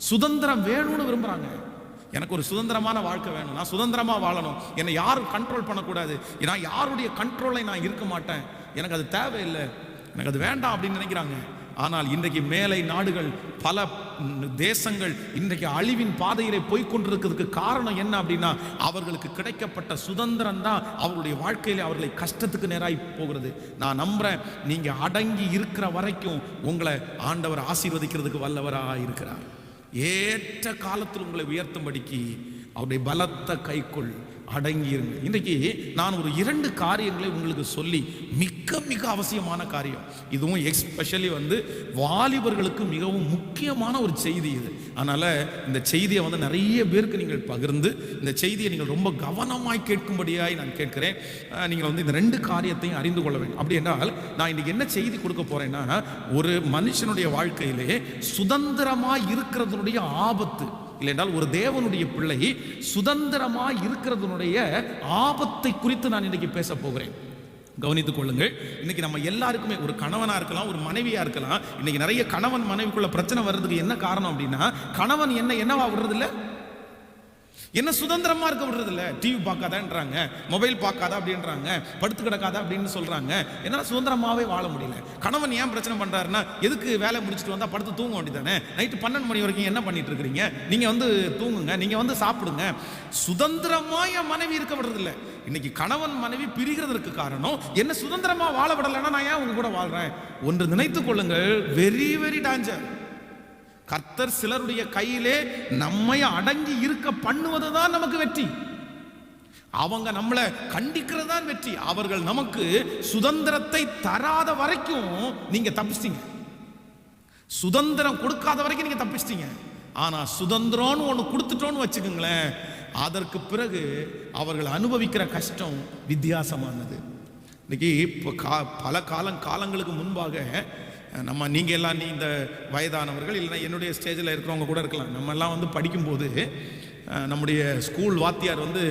சுதந்திரம் வேணும்னு விரும்புறாங்க. எனக்கு ஒரு சுதந்திரமான வாழ்க்கை வேணும், நான் சுதந்திரமா வாழணும், என்னை யாரும் கண்ட்ரோல் பண்ணக்கூடாது, நான் யாருடைய கண்ட்ரோலை நான் இருக்க மாட்டேன், எனக்கு அது தேவையில்லை, எனக்கு அது வேண்டாம் அப்படின்னு நினைக்கிறாங்க. ஆனால் இன்றைக்கு மேலை நாடுகள், பல தேசங்கள் இன்றைக்கு அழிவின் பாதையிலே போய்கொண்டிருக்கிறதுக்கு காரணம் என்ன அப்படின்னா, அவர்களுக்கு கிடைக்கப்பட்ட சுதந்திரம் தான் அவர்களுடைய வாழ்க்கையிலே அவர்களை கஷ்டத்துக்கு நேராய் போகிறது. நான் நம்புறேன், நீங்க அடங்கி இருக்கிற வரைக்கும் உங்களை ஆண்டவர் ஆசீர்வதிக்கிறதுக்கு வல்லவராக இருக்கிறார். ஏற்ற காலத்தில் உங்களை உயர்த்தும்படிக்கு அவருடைய பலத்த கைக்குள் அடங்கியிருங்க. இன்றைக்கு நான் ஒரு 2 காரியங்களை உங்களுக்கு சொல்லி, மிக மிக அவசியமான காரியம், இதுவும் எஸ்பெஷலி வாலிபர்களுக்கு மிகவும் முக்கியமான ஒரு செய்தி இது. அதனால இந்த செய்தியை நிறைய பேருக்கு நீங்கள் பகிர்ந்து, இந்த செய்தியை நீங்கள் ரொம்ப கவனமாய் கேட்கும்படியாய் நான் கேட்கிறேன். நீங்கள் இந்த 2 காரியத்தையும் அறிந்து கொள்ள வேண்டும். அப்படி என்றால் நான் இன்னைக்கு என்ன செய்தி கொடுக்க போறேன்னா, ஒரு மனுஷனுடைய வாழ்க்கையிலே சுதந்திரமாய் இருக்கிறதுனுடைய ஆபத்து, இல்லைன்றால் ஒரு தேவனுடைய பிள்ளை சுதந்திரமாய் இருக்கிறதுனுடைய ஆபத்தை குறித்து நான் இன்னைக்கு பேச போகிறேன். கவனித்துக் கொள்ளுங்கள். இன்னைக்கு நம்ம எல்லாருக்குமே, ஒரு கணவனா இருக்கலாம், ஒரு மனைவியா இருக்கலாம், இன்னைக்கு நிறைய கணவன் மனைவிக்குள்ள பிரச்சனை வர்றதுக்கு என்ன காரணம் அப்படின்னா, கணவன் என்னவா விடுறது இல்லை, என்ன சுதந்திரமா இருக்க விடுறது இல்லை. டிவி பார்க்காதான்றாங்க, மொபைல் பார்க்காதா அப்படின்றாங்க, படுத்து கிடக்காதா அப்படின்னு சொல்றாங்க. என்னால சுதந்திரமாவே வாழ முடியல. கணவன் ஏன் பிரச்சனை பண்றாருன்னா, எதுக்கு வேலை முடிச்சுட்டு வந்தா படுத்து தூங்க வேண்டியதானே, நைட்டு 12 மணி வரைக்கும் என்ன பண்ணிட்டு இருக்கிறீங்க, நீங்க தூங்குங்க, நீங்க சாப்பிடுங்க. சுதந்திரமா என் மனைவி இருக்க விடுறது இல்லை. இன்னைக்கு கணவன் மனைவி பிரிகிறதுக்கு காரணம் என்ன, சுதந்திரமா வாழ விடலைன்னா நான் ஏன் உங்க கூட வாழ்றேன். ஒன்று நினைத்துக் கொள்ளுங்கள், வெரி வெரி டேஞ்சர். கர்த்தர் சிலருடைய கையிலே நம்மை அடங்கி இருக்க பண்ணுவதுதான் நமக்கு வெற்றி. அவங்க நம்மளை கண்டிக்கிறது தான் வெற்றி. அவர்கள் நமக்கு சுதந்திரத்தை தராத வரைக்கும் நீங்க தப்பிச்சிட்டீங்க, சுதந்திரம் கொடுக்காத வரைக்கும் நீங்க தப்பிச்சிட்டீங்க. ஆனா சுதந்திரம்னு ஒண்ணு கொடுத்துட்டோன்னு வச்சுக்கோங்களேன், அதற்கு பிறகு அவர்கள் அனுபவிக்கிற கஷ்டம் வித்தியாசமானது. இன்னைக்கு இப்போ பல காலங்களுக்கு முன்பாக நீங்கள் எல்லாம் இந்த வயதானவர்கள் இல்லைன்னா என்னுடைய ஸ்டேஜில் இருக்கிறவங்க கூட இருக்கலாம். நம்ம எல்லாம் வந்து படிக்கும்போது நம்முடைய ஸ்கூல் வாத்தியார் வந்து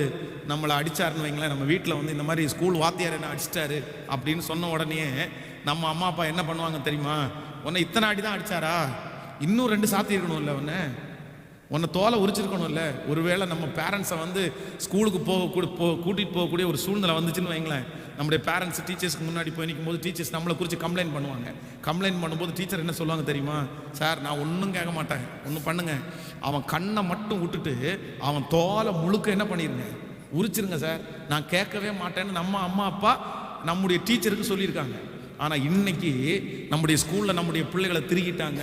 நம்மளை அடித்தாருன்னு வைங்களேன். நம்ம வீட்டில் வந்து இந்த மாதிரி ஸ்கூல் வாத்தியார் என்ன அடிச்சிட்டாரு அப்படின்னு சொன்ன உடனே நம்ம அம்மா அப்பா என்ன பண்ணுவாங்க தெரியுமா? உன்னை இத்தனை அடி தான் அடித்தாரா, இன்னும் 2 சாத்தி இருக்கணும்ல, உன்னை தோலை உரிச்சிருக்கணும்ல. ஒருவேளை நம்ம பேரண்ட்ஸை வந்து ஸ்கூலுக்கு கூட்டிகிட்டு போகக்கூடிய ஒரு சூழ்நிலை வந்துச்சுன்னு வைங்களேன். நம்முடைய பேரண்ட்ஸ் டீச்சர்ஸ்க்கு முன்னாடி போய் நிற்கும் போது டீச்சர்ஸ் நம்மளை குறித்து கம்ப்ளைண்ட் பண்ணுவாங்க. கம்ப்ளைண்ட் பண்ணும்போது டீச்சர் என்ன சொல்லுவாங்க தெரியுமா? சார், நான் ஒன்றும் கேட்க மாட்டேன், ஒன்றும் பண்ணுங்க, அவன் கண்ணை மட்டும் விட்டுட்டு அவன் தோலை முழுக்க என்ன பண்ணிடுங்க, உரிச்சிருங்க சார், நான் கேட்கவே மாட்டேன்னு நம்ம அம்மா அப்பா நம்முடைய டீச்சருக்கு சொல்லியிருக்காங்க. ஆனால் இன்னைக்கு நம்முடைய ஸ்கூலில் நம்முடைய பிள்ளைகளை திருகிட்டாங்க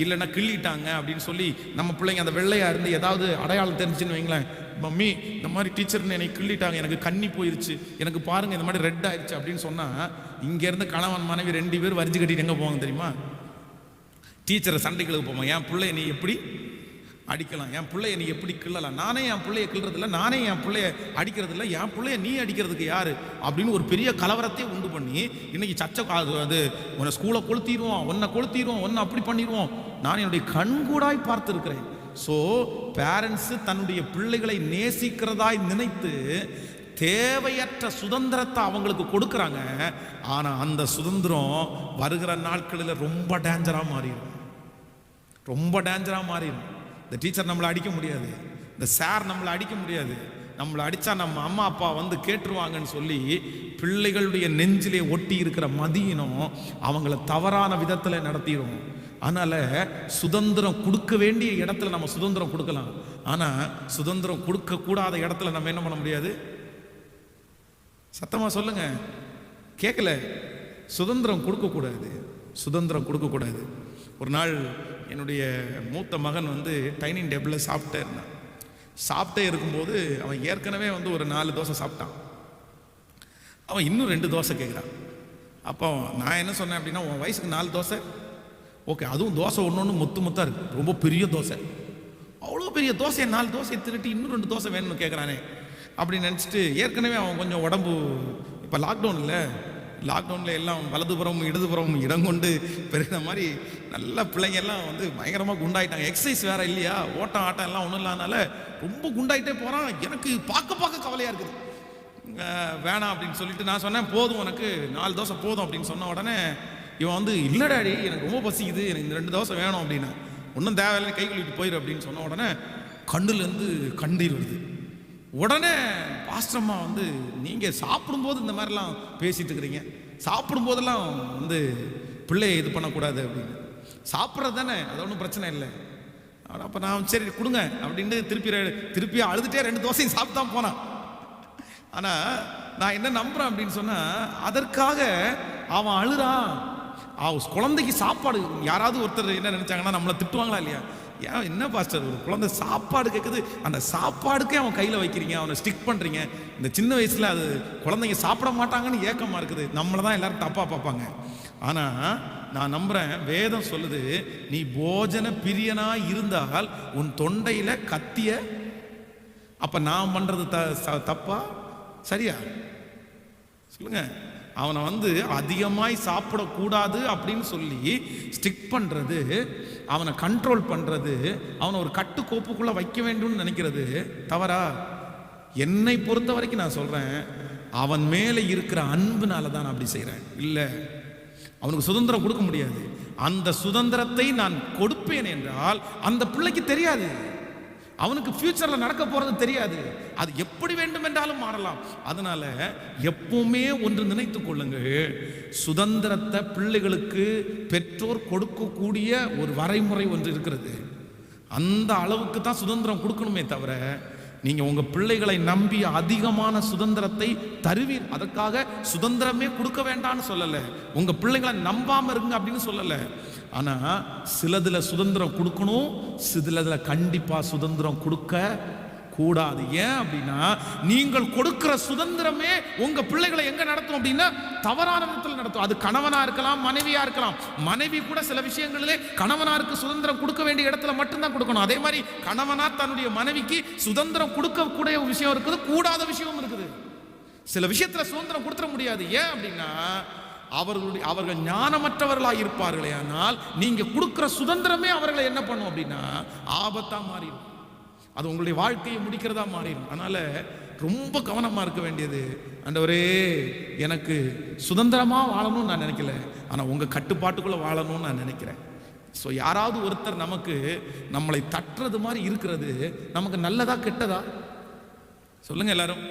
இல்லைன்னா கிள்ளிட்டாங்க அப்படின்னு சொல்லி நம்ம பிள்ளைங்க அந்த வெள்ளையாக இருந்து ஏதாவது அடையாளம் தெரிஞ்சுன்னு வைங்களேன், மம்மி இந்த மாதிரி டீச்சர்னு என்னை கிள்ளிட்டாங்க, எனக்கு கண்ணி போயிருச்சு, எனக்கு பாருங்கள் இந்த மாதிரி ரெட் ஆயிடுச்சு அப்படின்னு சொன்னால் இங்கேருந்து கணவன் மனைவி 2 பேர் வரிஞ்சு கட்டிட்டு எங்கே போவாங்க தெரியுமா? டீச்சரை சண்டைகளுக்கு போவோம். என் பிள்ளைய நீ எப்படி அடிக்கலாம், என் பிள்ளைய நீ எப்படி கிள்ளலாம், நானே என் பிள்ளைய கிள்றதில்ல, நானே என் பிள்ளைய அடிக்கிறதில்ல, என் பிள்ளைய நீ அடிக்கிறதுக்கு யாரு அப்படின்னு ஒரு பெரிய கலவரத்தையே உண்டு பண்ணி இன்னைக்கு சர்ச்சை அது உன்னை ஸ்கூலை கொளுத்திடுவோம், உன்னை கொளுத்திடுவோம், உன்னை அப்படி பண்ணிடுவோம். நான் என்னுடைய கண்கூடாய் பார்த்துருக்கிறேன். ஸோ பேரண்ட்ஸு தன்னுடைய பிள்ளைகளை நேசிக்கிறதாய் நினைத்து தேவையற்ற சுதந்திரத்தை அவங்களுக்கு கொடுக்குறாங்க. ஆனால் அந்த சுதந்திரம் வருகிற நாட்களில் ரொம்ப டேஞ்சராக மாறிடும், ரொம்ப டேஞ்சராக மாறிடும். இந்த டீச்சர் நம்மளை அடிக்க முடியாது, இந்த சார் நம்மளை அடிக்க முடியாது, நம்மளை அடித்தா நம்ம அம்மா அப்பா வந்து கேட்டுருவாங்கன்னு சொல்லி பிள்ளைகளுடைய நெஞ்சிலே ஒட்டி இருக்கிற மதியினம் அவங்கள தவறான விதத்தில் நடத்திடும். அதனால் சுதந்திரம் கொடுக்க வேண்டிய இடத்துல நம்ம சுதந்திரம் கொடுக்கலாம். ஆனால் சுதந்திரம் கொடுக்கக்கூடாத இடத்துல நம்ம என்ன பண்ண முடியாது? சத்தமாக சொல்லுங்க, கேட்கல. சுதந்திரம் கொடுக்கக்கூடாது, சுதந்திரம் கொடுக்கக்கூடாது. ஒரு நாள் என்னுடைய மூத்த மகன் வந்து டைனிங் டேபிளில் சாப்பிட்டே இருக்கும்போது அவன் ஏற்கனவே வந்து ஒரு 4 தோசை சாப்பிட்டான். அவன் இன்னும் 2 தோசை கேட்குறான். அப்போ நான் என்ன சொன்னேன் அப்படின்னா, உன் வயசுக்கு 4 தோசை ஓகே, அதுவும் தோசை ஒன்று முத்தாக இருக்குது, ரொம்ப பெரிய தோசை, அவ்வளோ பெரிய தோசையை 4 தோசையை திருட்டி இன்னும் 2 தோசை வேணும்னு கேட்குறானே அப்படின்னு நினச்சிட்டு, ஏற்கனவே அவன் கொஞ்சம் உடம்பு இப்போ லாக்டவுனில் எல்லாம் வலதுபுறமும் இடதுபுறமும் இடம் கொண்டு பெருகிற மாதிரி நல்ல பிள்ளைங்க எல்லாம் வந்து பயங்கரமாக குண்டாயிட்டாங்க. எக்ஸசைஸ் வேற இல்லையா, ஓட்டம் ஆட்டம் எல்லாம் ஒன்றும் இல்லாதனால ரொம்ப குண்டாயிட்டே போகிறான். எனக்கு பார்க்க கவலையாக இருக்குது. வேணாம் அப்படின்னு சொல்லிட்டு நான் சொன்னேன், போதும் உனக்கு 4 தோசை போதும் அப்படின்னு சொன்ன உடனே இவன் வந்து, இல்லை டாடி எனக்கு ரொம்ப பசிக்குது, எனக்கு இந்த 2 தோசை வேணும் அப்படின்னா, ஒன்றும் தேவையில்லை கை கழுவிட்டு போயிரு அப்படின்னு சொன்ன உடனே கண்ணுலேருந்து கண்ணீர் வருது. உடனே பாஸ்டம்மா வந்து, நீங்கள் சாப்பிடும்போது இந்த மாதிரிலாம் பேசிகிட்டு இருக்கிறீங்க, சாப்பிடும்போதெல்லாம் வந்து பிள்ளையை இது பண்ணக்கூடாது அப்படின்னு. சாப்பிட்றது தானே, அது ஒன்றும் பிரச்சனை இல்லை. அப்போ நான் சரி கொடுங்க அப்படின்னு திருப்பி அழுதுகிட்டே 2 தோசையும் சாப்பிட்டு தான் போனான். ஆனால் நான் என்ன நம்புகிறேன் அப்படின்னு சொன்னால், அதற்காக அவன் அழுறான். குழந்தைக்கு சாப்பாடு, யாராவது ஒருத்தர் என்ன நினச்சாங்கன்னா நம்மளை திட்டுவாங்களா இல்லையா? ஏன் என்ன பாஸ்டர், ஒரு குழந்தை சாப்பாடு கேட்குது, அந்த சாப்பாடுக்கே அவன் கையில் வைக்கிறீங்க, அவனை ஸ்டிக் பண்ணுறீங்க. இந்த சின்ன வயசில் அது குழந்தைங்க சாப்பிட மாட்டாங்கன்னு ஏக்கமாக இருக்குது. நம்மளை தான் எல்லாரும் தப்பாக பார்ப்பாங்க. ஆனால் நான் நம்புகிறேன், வேதம் சொல்லுது, நீ போஜன பிரியனாக இருந்தால் உன் தொண்டையில் கத்திய. அப்போ நான் பண்ணுறது தப்பா சரியா சொல்லுங்க? அவனை வந்து அதிகமாய் சாப்பிடக்கூடாது அப்படின்னு சொல்லி ஸ்டிக் பண்ணுறது, அவனை கண்ட்ரோல் பண்ணுறது, அவனை ஒரு கட்டுக்கோப்புக்குள்ளே வைக்க வேண்டும்னு நினைக்கிறது தவறா? என்னை பொறுத்த வரைக்கும் நான் சொல்கிறேன், அவன் மேலே இருக்கிற அன்புனால தான் நான் அப்படி செய்கிறேன். இல்லை, அவனுக்கு சுதந்திரம் கொடுக்க முடியாது. அந்த சுதந்திரத்தை நான் கொடுப்பேன் என்றால் அந்த பிள்ளைக்கு தெரியாது, அவனுக்கு ஃபியூச்சரில் நடக்க போகிறது தெரியாது, அது எப்படி வேண்டும் என்றாலும் மாறலாம். அதனால எப்பவுமே ஒன்று நினைத்து கொள்ளுங்கள், சுதந்திரத்தை பிள்ளைகளுக்கு பெற்றோர் கொடுக்கக்கூடிய ஒரு வரைமுறை ஒன்று இருக்கிறது. அந்த அளவுக்கு தான் சுதந்திரம் கொடுக்கணுமே தவிர, நீங்கள் உங்கள் பிள்ளைகளை நம்பி அதிகமான சுதந்திரத்தை தருவீர், அதற்காக சுதந்திரமே கொடுக்க வேண்டாம்னு சொல்லலை, உங்கள் பிள்ளைகளை நம்பாமல் இருங்க அப்படின்னு சொல்லலை. ஆனால் சிலதில் சுதந்திரம் கொடுக்கணும், சிலதில் கண்டிப்பாக சுதந்திரம் கொடுக்க கூடாது. ஏன் அப்படின்னா, நீங்கள் கொடுக்கிற சுதந்திரமே உங்க பிள்ளைகளை எங்க நடத்தும் அப்படின்னா தவறான விதத்தில் நடத்தும். அது கணவனா இருக்கலாம், மனைவியா இருக்கலாம். மனைவி கூட சில விஷயங்களிலே கணவனாருக்கு சுதந்திரம் கொடுக்க வேண்டிய இடத்துல மட்டும்தான் கொடுக்கணும். அதே மாதிரி கணவனா தன்னுடைய மனைவிக்கு சுதந்திரம் கொடுக்கக்கூடிய விஷயம் இருக்குது, கூடாத விஷயமும் இருக்குது. சில விஷயத்துல சுதந்திரம் கொடுத்துட முடியாது. ஏன் அப்படின்னா, அவர்கள் ஞானமற்றவர்களாக இருப்பார்களே, ஆனால் நீங்க கொடுக்கிற சுதந்திரமே அவர்களை என்ன பண்ணும் அப்படின்னா ஆபத்தா மாறிடும். அது உங்களுடைய வாழ்க்கையை முடிக்கிறதா மாறிடும். அதனால ரொம்ப கவனமா இருக்க வேண்டியது, ஆண்டவரே எனக்கு சுதந்திரமா வாழணும்னு நான் நினைக்கல, ஆனா உங்க கட்டுப்பாட்டுக்குள்ள வாழணும்னு நான் நினைக்கிறேன். ஸோ யாராவது ஒருத்தர் நம்மளை தட்டுறது மாதிரி இருக்கிறது நமக்கு நல்லதா கெட்டதா? சொல்லுங்க எல்லாரும்,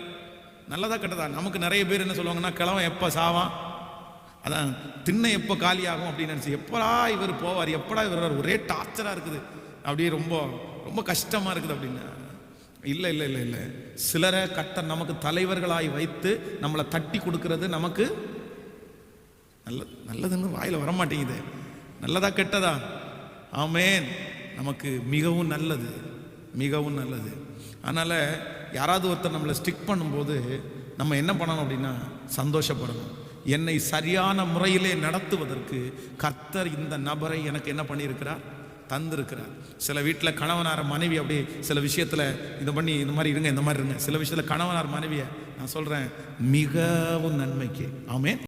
நல்லதா கெட்டதா? நமக்கு நிறைய பேர் என்ன சொல்லுவாங்கன்னா, கிழவன் எப்போ சாவான், அதான் திண்ணை எப்போ காலியாகும் அப்படின்னு நினச்சி, எப்படா இவர் போவார், எப்படா இவர், ஒரே டார்ச்சராக இருக்குது, அப்படியே ரொம்ப ரொம்ப கஷ்டமாக இருக்குது அப்படின்னு. இல்லை இல்லை இல்லை இல்லை, சிலரை கர்த்தர் நமக்கு தலைவர்களாய் வைத்து நம்மளை தட்டி கொடுக்கறது நமக்கு நல்லதுன்னு வாயில் வரமாட்டேங்குது. நல்லதா கெட்டதா? ஆமேன், நமக்கு மிகவும் நல்லது, மிகவும் நல்லது. அதனால் யாராவது ஒருத்தர் நம்மளை ஸ்டிக் பண்ணும்போது நம்ம என்ன பண்ணணும் அப்படின்னா சந்தோஷப்படணும். என்னை சரியான முறையிலே நடத்துவதற்கு கர்த்தர் இந்த நபரை எனக்கு என்ன பண்ணியிருக்கிறார், தந்திருக்கிறார். சில வீட்டில் கணவனார் மனைவி அப்படி சில விஷயத்தில் இது பண்ணி இந்த மாதிரி இருங்க, இந்த மாதிரி இருங்க. சில விஷயத்தில் கணவனார் மனைவியை நான் சொல்கிறேன் மிகவும் நன்மைக்கு. ஆமேன்.